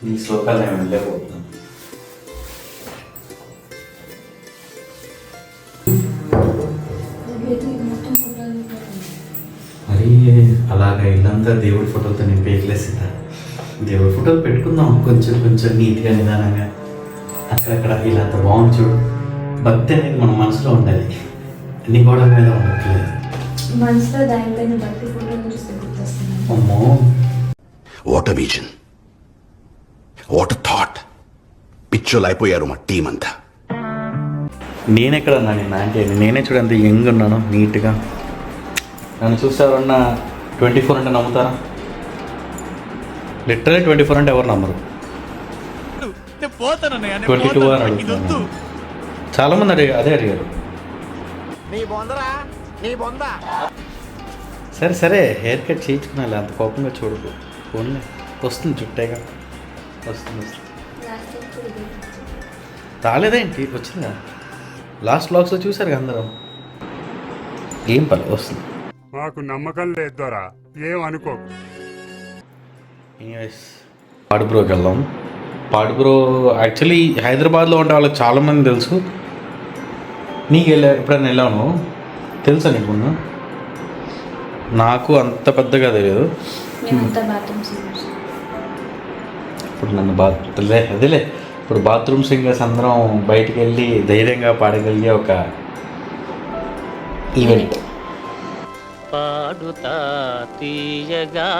ఈ శ్లోకాలు నేను వెళ్ళలేకపోతున్నాను. మరి అలాగా ఇల్లంతా దేవుడి ఫోటోలతో నింపేయలేసిందా? దేవుడి ఫోటోలు పెట్టుకుందాం కొంచెం కొంచెం నీట్గా నిదానంగా అక్కడక్కడ ఇలా అంత బాగుంది చూడు. భక్తి అనేది మన మనసులో ఉండాలి, అన్ని గోడల మీద ఉండట్లేదు. మనసులో దానిపైన భక్తి ఫోటోలు చూస్తే గుర్తొస్తుంది. అమ్మో, what a vision, what a thought. పిచ్చోలు అయిపోయారు మా టీం అంతా. నేనెక్కడ ఉన్నా నేను అంటే నేనే చూడండి యంగ్ ఉన్నాను, నీట్గా. నన్ను చూసేవారన్నా 24 అంటే నమ్ముతారా? లిటరలీ 24 అంటే ఎవరు నమ్మరు. 22 అని అడుగుతున్నాను. చాలామంది అదే అడిగారు. సరే సరే హెయిర్ కట్ చేయించుకున్నాను, అంత కోపంగా చూడకు. ఫోన్లే వస్తుంది, చుట్టేగా వస్తుంది. రాలేదేంటి? వచ్చిందా? లాస్ట్ బ్లాగ్స్లో చూసారు అందరం. ఏం పర్లేదు, వస్తుంది. మాకు నమ్మకం లేదు దొరా, ఏం అనుకో. పాడుబ్రోకి వెళ్దాం. పాడుబ్రో యాక్చువల్లీ హైదరాబాద్లో ఉండే వాళ్ళకి చాలామంది తెలుసు. నీకు ఎప్పుడైనా వెళ్ళాను తెలుసా నీకు? నాకు అంత పెద్దగా తెలియదు. ఇప్పుడు నన్ను అదేలే ఇప్పుడు బాత్రూమ్ సింగర్స్ అందరం బయటికి వెళ్ళి ధైర్యంగా పాడగలిగే ఒక ఈవెంట్. పాడుతా తీయగా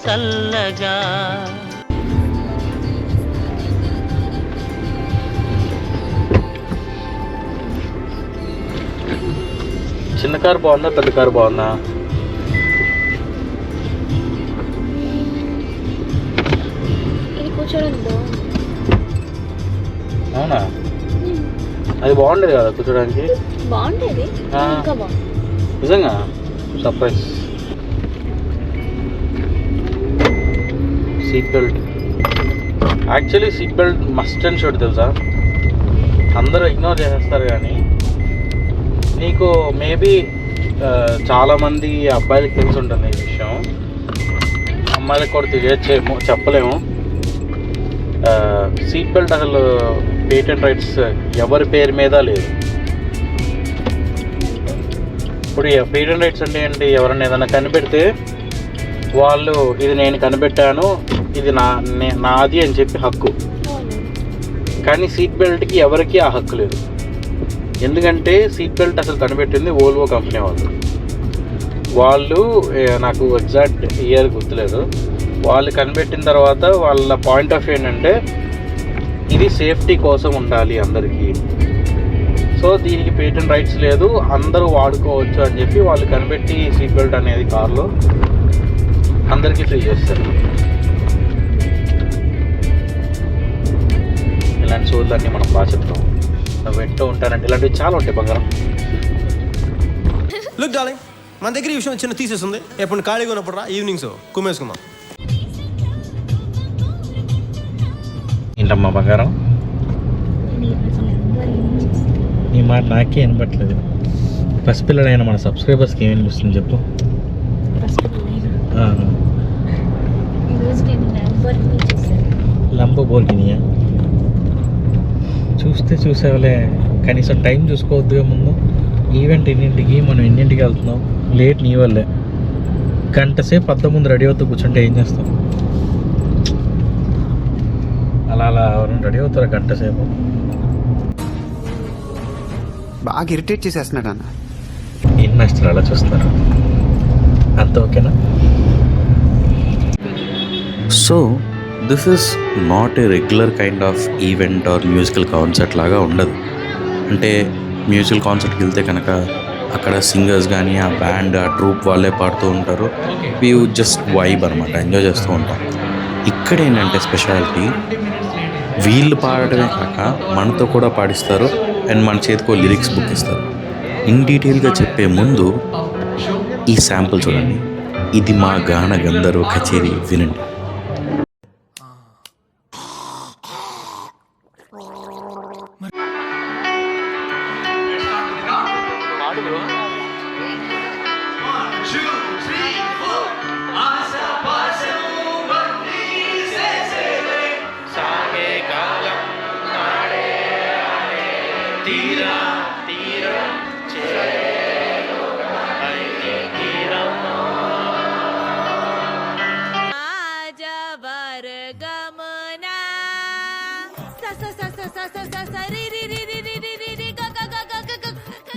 సల్లగా చిన్న కారు బాగుందా, పెద్ద కారు బాగుందా? అవునా? అది బాగుండేది కదా కూర్చోడానికి. బాగుండేది నిజంగా surprise. Seat belt, actually seat belt must and should తెలుసా. అందరూ ఇగ్నోర్ చేసేస్తారు కానీ నీకు మేబీ చాలామంది అబ్బాయిలకి తెలిసి ఉంటుంది ఈ విషయం, అమ్మాయిలకు కూడా తెలియచ్చేమో చెప్పలేము. సీట్ బెల్ట్ అసలు పేటెంట్ రైట్స్ ఎవరి పేరు మీద లేదు. ఇప్పుడు పేటెంట్ రైట్స్ అంటే ఏంటి? ఎవరైనా ఏదైనా కనిపెడితే వాళ్ళు ఇది నేను కనిపెట్టాను, ఇది నాది అని చెప్పి హక్కు. కానీ సీట్ బెల్ట్కి ఎవరికి ఆ హక్కు లేదు. ఎందుకంటే సీట్ బెల్ట్ అసలు కనిపెట్టింది వోల్వో కంపెనీ వాళ్ళు నాకు ఎగ్జాక్ట్ ఇయర్ గుర్తులేదు. వాళ్ళు కనిపెట్టిన తర్వాత వాళ్ళ పాయింట్ ఆఫ్ ఏంటంటే ఇది సేఫ్టీ కోసం ఉండాలి అందరికీ. సో దీనికి పేటెంట్ రైట్స్ లేదు, అందరూ వాడుకోవచ్చు అని చెప్పి వాళ్ళు కనిపెట్టి సీట్ బెల్ట్ అనేది కార్లో అందరికీ ఫ్రీ చేస్తారు. ఇలాంటి సోర్లన్నీ మనం బాగా చెప్తాం. వెంటూ ఉంటానంటే ఇలాంటివి చాలా ఉంటాయి బంగారం. లుక్ డార్లింగ్, మన దగ్గర ఈ విషయం చిన్న తీసేస్తుంది. ఎప్పుడు ఖాళీగా ఉన్నప్పుడు రా, ఈవినింగ్స్ కుమ్మేసుకుందాం. ఏంటమ్మా బంగారం, నీ మాట నాకే వినపట్లేదు. పసిపిల్లడైన మన సబ్స్క్రైబర్స్కి ఏం వినిపిస్తుంది చెప్పు. లంబోర్గినియా చూసేవాళ్ళే, కనీసం టైం చూసుకోవద్దుగా ముందు. ఈవెంట్ ఎన్నింటికి, మనం ఎన్నింటికి వెళ్తున్నాం, లేట్ నీ వల్లే. గంట సేపు అద్దం ముందు రెడీ అవుతూ కూర్చుంటే ఏం చేస్తాం? అలా ఎవరైనా రెడీ అవుతారా గంట సేపు? బాగా ఇరిటేట్ చేసేస్తున్నాడు అన్న. ఏం మాస్టర్ అలా చూస్తున్నారు? అంత ఓకేనా? So this is not a regular kind of event are musical concert లాగా ఉండదు. అంటే మ్యూజికల్ కాన్సర్ట్కి వెళ్తే కనుక అక్కడ సింగర్స్ కానీ ఆ బ్యాండ్ ఆ ట్రూప్ వాళ్ళే పాడుతూ ఉంటారు. వీ జస్ట్ వైబ్ అనమాట, ఎంజాయ్ చేస్తూ ఉంటాం. ఇక్కడ ఏంటంటే స్పెషాలిటీ, వీళ్ళు పాడటమే కాక మనతో కూడా పాడిస్తారు అండ్ మన చేతికో లిరిక్స్ బుక్ ఇస్తారు. ఇన్ డీటెయిల్గా చెప్పే ముందు ఈ శాంపుల్ చూడండి. ఇది మా గాన గంధర్వ కచేరీ, వినండి. తీరా తీరా చేరేలో అయితే తీరము.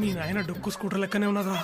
మీ నాయన డొక్కు స్కూటర్ లెక్కనే ఉన్నదా?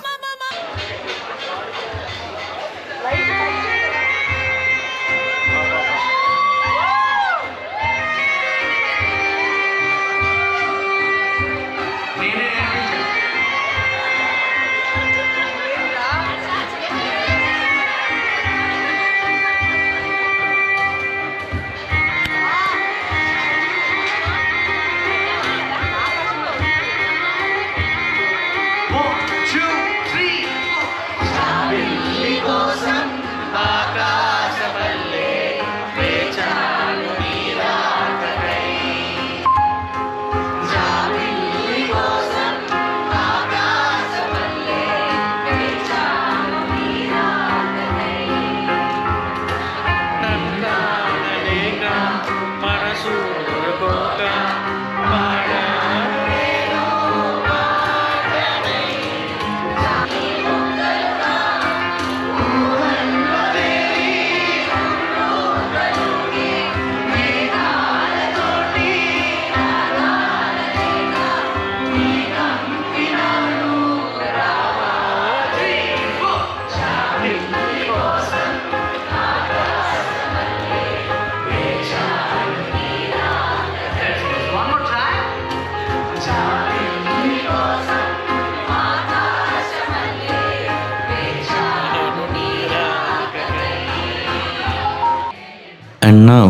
And now,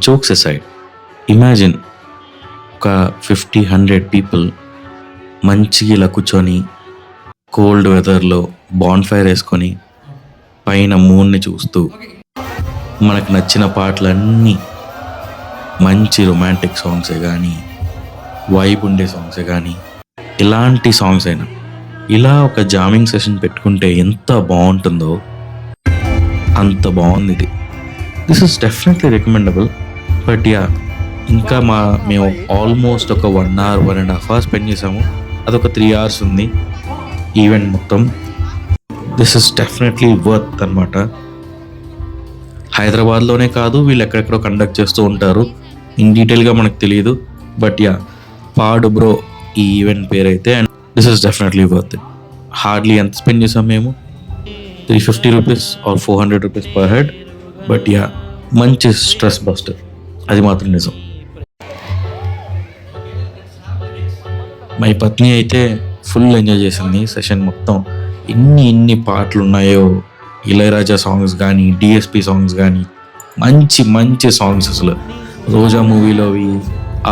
jokes aside, imagine ఒక 50-100 people మంచిగా ఇలా కూర్చొని కోల్డ్ వెదర్లో బాన్ఫైర్ వేసుకొని పైన మూన్ని చూస్తూ మనకు నచ్చిన పాటలన్నీ మంచి రొమాంటిక్ సాంగ్సే కానీ వైబ్ ఉండే సాంగ్సే కానీ ఎలాంటి సాంగ్స్ అయినా ఇలా ఒక జామింగ్ సెషన్ పెట్టుకుంటే ఎంత బాగుంటుందో అంత బాగుంది ఇది. This is definitely recommendable. But yeah, ఇంకా మేము ఆల్మోస్ట్ ఒక 1 hour 1.5 hours స్పెండ్ చేసాము. అదొక 3 hours ఉంది ఈవెంట్ మొత్తం. దిస్ ఇస్ డెఫినెట్లీ వర్త్ అనమాట. హైదరాబాద్లోనే కాదు, వీళ్ళు ఎక్కడెక్కడో కండక్ట్ చేస్తూ ఉంటారు. ఇన్ డీటెయిల్గా మనకు తెలియదు. బట్ యా, పాడు బ్రో ఈ ఈవెంట్ పేరైతే. And this is definitely worth it. Hardly ఎంత స్పెండ్ చేసాం మేము? 350 rupees or 400 rupees per head. But yeah, మంచి స్ట్రెస్ బస్టర్, అది మాత్రం నిజం. మై పత్ని అయితే ఫుల్ ఎంజాయ్ చేసింది సెషన్ మొత్తం. ఎన్ని పాటలు ఉన్నాయో, ఇళయరాజా సాంగ్స్ కానీ, డిఎస్పి సాంగ్స్ కానీ, మంచి మంచి సాంగ్స్. అసలు రోజా మూవీలోవి,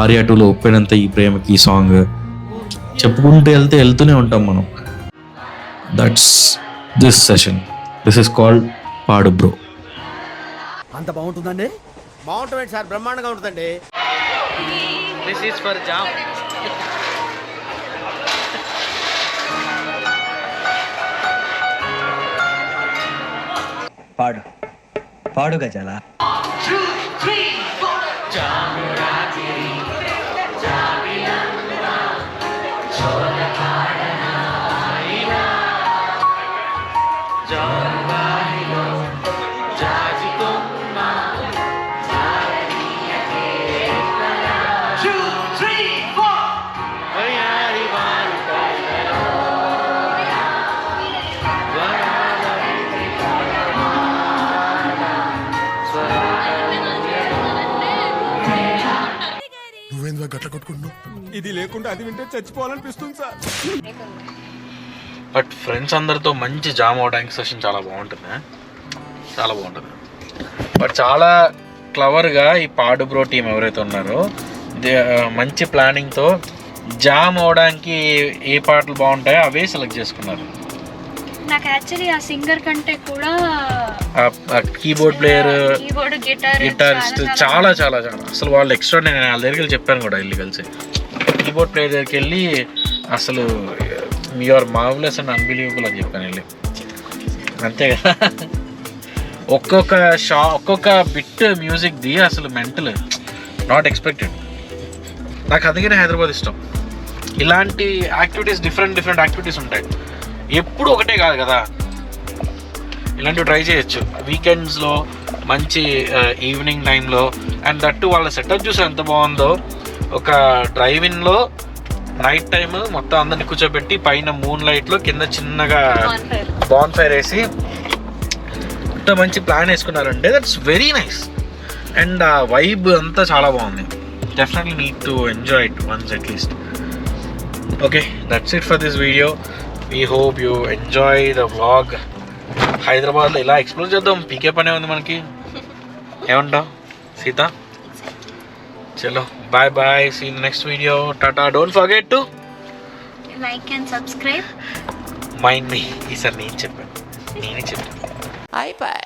ఆర్యా 2లో ఒప్పినంత ఈ ప్రేమకి ఈ సాంగ్ చెప్పుకుంటూ వెళ్తూనే ఉంటాం మనం. That's this session. This is called పాడు బ్రో. అంత బాగుంటుందండి? బాగుంటుంది సార్, బ్రహ్మాండంగా ఉంటుందండి. This is for jam. పాడు పాడు గజాల. ఇది లేకుండా అది వింటే చచ్చిపోవాలనిపిస్తుంది సార్. బట్ ఫ్రెండ్స్ అందరితో మంచి జామ్ అవడానికి సెషన్ చాలా బాగుంటుంది, చాలా బాగుంటుంది. బట్ చాలా క్లవర్గా ఈ పాడు బ్రో టీం ఎవరైతే ఉన్నారో మంచి ప్లానింగ్తో జామ్ అవడానికి ఏ పాటలు బాగుంటాయో అవే సెలెక్ట్ చేసుకున్నారు. నాకు యాక్చువల్లీ ఆ సింగర్ కంటే కూడా కీబోర్డ్ ప్లేయర్, గిటారిస్ట్ చాలా చాలా చాలా అసలు వాళ్ళు ఎక్స్ట్రా. నేను వాళ్ళ దగ్గరికి వెళ్ళి చెప్పాను కూడా, వెళ్ళి కలిసి కీబోర్డ్ ప్లేయర్ దగ్గరికి వెళ్ళి అసలు యూఆర్ మార్వెలస్ అండ్ అన్బిలీవబుల్ అని చెప్పాను వెళ్ళి. అంతే కదా, ఒక్కొక్క బిట్ మ్యూజిక్ది అసలు మెంటల్, నాట్ ఎక్స్పెక్టెడ్. నాకు అందుకనే హైదరాబాద్ ఇష్టం. ఇలాంటి యాక్టివిటీస్ డిఫరెంట్ యాక్టివిటీస్ ఉంటాయి, ఎప్పుడు ఒకటే కాదు కదా. ఇలాంటివి ట్రై చేయొచ్చు వీకెండ్స్లో, మంచి ఈవినింగ్ టైంలో. అండ్ దట్టు వాళ్ళ సెటప్ చూసి ఎంత బాగుందో. ఒక డ్రైవ్-ఇన్లో నైట్ టైం మొత్తం అందరిని కూర్చోబెట్టి పైన మూన్ లైట్లో కింద చిన్నగా బాన్ ఫైర్ వేసి ఇంత మంచి ప్లాన్ వేసుకున్నారంటే దట్స్ వెరీ నైస్. అండ్ ఆ వైబ్ అంతా చాలా బాగుంది. Definitely need to enjoy it once at least. Okay, that's it for this video. We hope you enjoy the vlog. హైదరాబాద్లో ఇలా ఎక్స్ప్లోర్ చేద్దాం, పీకే పనే ఉంది మనకి. ఏమంటావు సీత? చలో bye bye, see in next video, ta-ta. Don't forget to like and subscribe. Mind మీ, ఈసారి నేనే చెప్పాను. అయిపోయి